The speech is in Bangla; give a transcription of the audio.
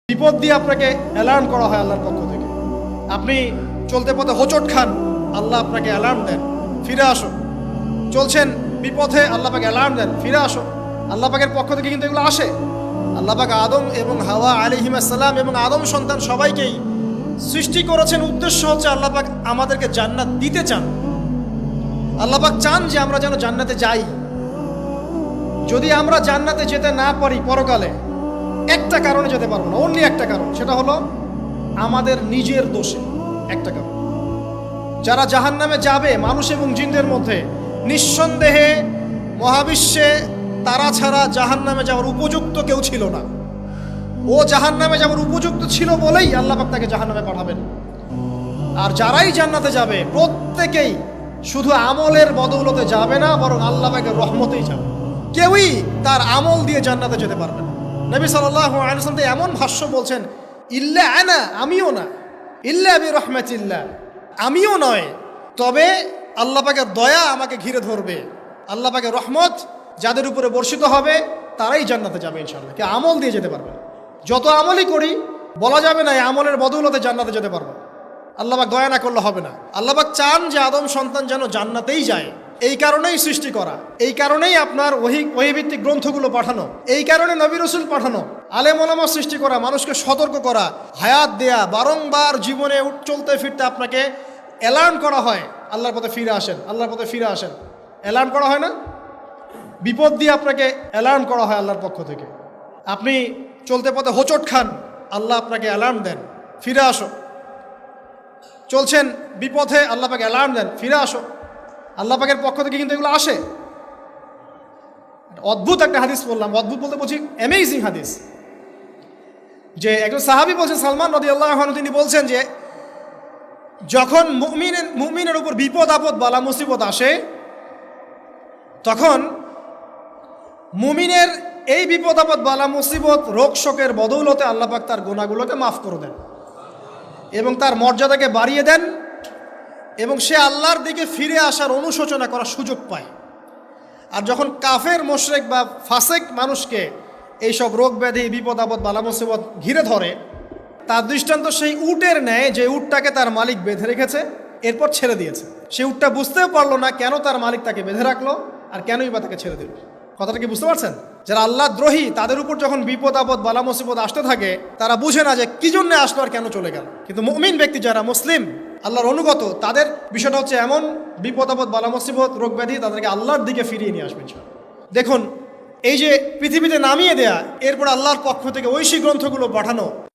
বিপদ দিয়ে আপনাকে অ্যালার্ম করা হয় আল্লাহর পক্ষ থেকে। আপনি চলতে পথে হোঁচট খান, আল্লাহ আপনাকে অ্যালার্ম দেন, ফিরে আসো। চলছেন বিপথে, আল্লাহ পাকে অ্যালার্ম দেন, ফিরে আসো। আল্লাহ পাকের পক্ষ থেকে কিন্তু এগুলো আসে। আল্লাহ পাক আদম এবং হাওয়া আলাইহিস সালাম এবং আদম সন্তান সবাইকেই সৃষ্টি করেছেন। উদ্দেশ্য হচ্ছে আল্লাহ পাক আমাদেরকে জান্নাত দিতে চান। আল্লাহ পাক চান যে আমরা যেন জান্নাতে যাই। যদি আমরা জান্নাতে যেতে না পারি পরকালে, একটা কারণে যেতে পারবো না, অনলি একটা কারণ, সেটা হলো আমাদের নিজের দোষে। একটা কারণ, যারা জাহান্নামে যাবে মানুষ এবং জিনদের মধ্যে, নিঃসন্দেহে মহাবিশ্বে তারা ছাড়া জাহান্নামে যাওয়ার উপযুক্ত কেউ ছিল না। ও জাহান্নামে যাওয়ার উপযুক্ত ছিল বলেই আল্লাহ পাক তাকে জাহান্নামে পাঠাবেন। আর যারাই জান্নাতে যাবে প্রত্যেকেই শুধু আমলের বদৌলতে যাবে না, বরং আল্লাহ পাকের রহমতেই যাবে। কেউই তার আমল দিয়ে জান্নাতে যেতে পারবে না। নবী সাল্লাল্লাহু আলাইহি ওয়াসাল্লাম এমন ভাষ্য বলছেন, ইল্লা আনা, আমিও না, ইল্লা বিরহমাতিল্লাহ, আমিও নয়, তবে আল্লাহ পাকের দয়া আমাকে ঘিরে ধরবে। আল্লাহ পাকের রহমত যাদের উপরে বর্ষিত হবে তারাই জান্নাতে যাবে ইনশাআল্লাহ। কে আমল দিয়ে যেতে পারবে। যত আমলই করি বলা যাবে না এই আমলের বদৌলতে জান্নাতে যেতে পারবো। আল্লাহ পাক দয়া না করলে হবে না। আল্লাহ পাক চান যে আদম সন্তান যেন জান্নাতেই যায়। এই কারণেই সৃষ্টি করা, এই কারণেই আপনার ওহীভিত্তিক গ্রন্থগুলো পাঠানো, এই কারণে নবী রাসূল পাঠানো, আলেম ওলামা সৃষ্টি করা, মানুষকে সতর্ক করা, হায়াত দেয়া, বারংবার জীবনে চলতে ফিরতে আপনাকে অ্যালার্ম করা হয়, আল্লাহর পথে ফিরে আসেন, আল্লাহর পথে ফিরে আসেন। অ্যালার্ম করা হয় না? বিপদ দিয়ে আপনাকে অ্যালার্ম করা হয় আল্লাহর পক্ষ থেকে। আপনি চলতে পথে হোঁচট খান, আল্লাহ আপনাকে অ্যালার্ম দেন, ফিরে আসো। চলছেন বিপথে, আল্লাহ পাকে অ্যালার্ম দেন, ফিরে আসো। আল্লাহ পাকের পক্ষ থেকে কিন্তু এগুলো আসে। অদ্ভুত একটা হাদিস বললাম, অদ্ভুত বলতে বলছি অ্যামেজিং হাদিস, যে একজন সাহাবী বলছেন, সালমান রাদিয়াল্লাহু আনহু, তিনি বলছেন যে যখন মুমিনের উপর বিপদ আপদ বালা মুসিবত আসে, তখন মুমিনের এই বিপদ আপদ বালা মুসিবত রোগ শোকের বদৌলতে আল্লাহ পাক তার গুনাহগুলোকে মাফ করে দেন এবং তার মর্যাদাকে বাড়িয়ে দেন, এবং সে আল্লাহর দিকে ফিরে আসার অনুশোচনা করার সুযোগ পায়। আর যখন কাফের মুশরিক বা ফাসেক মানুষকে এইসব রোগ ব্যাধি বিপদ আপদ বালা মুসিবত ঘিরে ধরে, তার দৃষ্টান্ত সেই উটের ন্যায় যে উটটাকে তার মালিক বেঁধে রেখেছে, এরপর ছেড়ে দিয়েছে। সেই উটটা বুঝতেও পারলো না কেন তার মালিক তাকে বেঁধে রাখলো আর কেনই বা তাকে ছেড়ে দিল। কথাটা কি বুঝতে পারছেন? যারা আল্লাহ দ্রোহী, তাদের উপর যখন বিপদ আপদ বালা মুসিবত আসতে থাকে, তারা বুঝে না যে কি জন্য আসলো আর কেন চলে গেল। কিন্তু মুমিন ব্যক্তি যারা মুসলিম, আল্লাহর অনুগত, তাদের বিষয়টা হচ্ছে এমন, বিপদ আপদ বালা মুসিবত রোগ ব্যাধি তাদেরকে আল্লাহর দিকে ফিরিয়ে নিয়ে আসবে। দেখুন, এই যে পৃথিবীতে নামিয়ে দেয়া, এরপর আল্লাহর পক্ষ থেকে ঐশী গ্রন্থগুলো পাঠানো,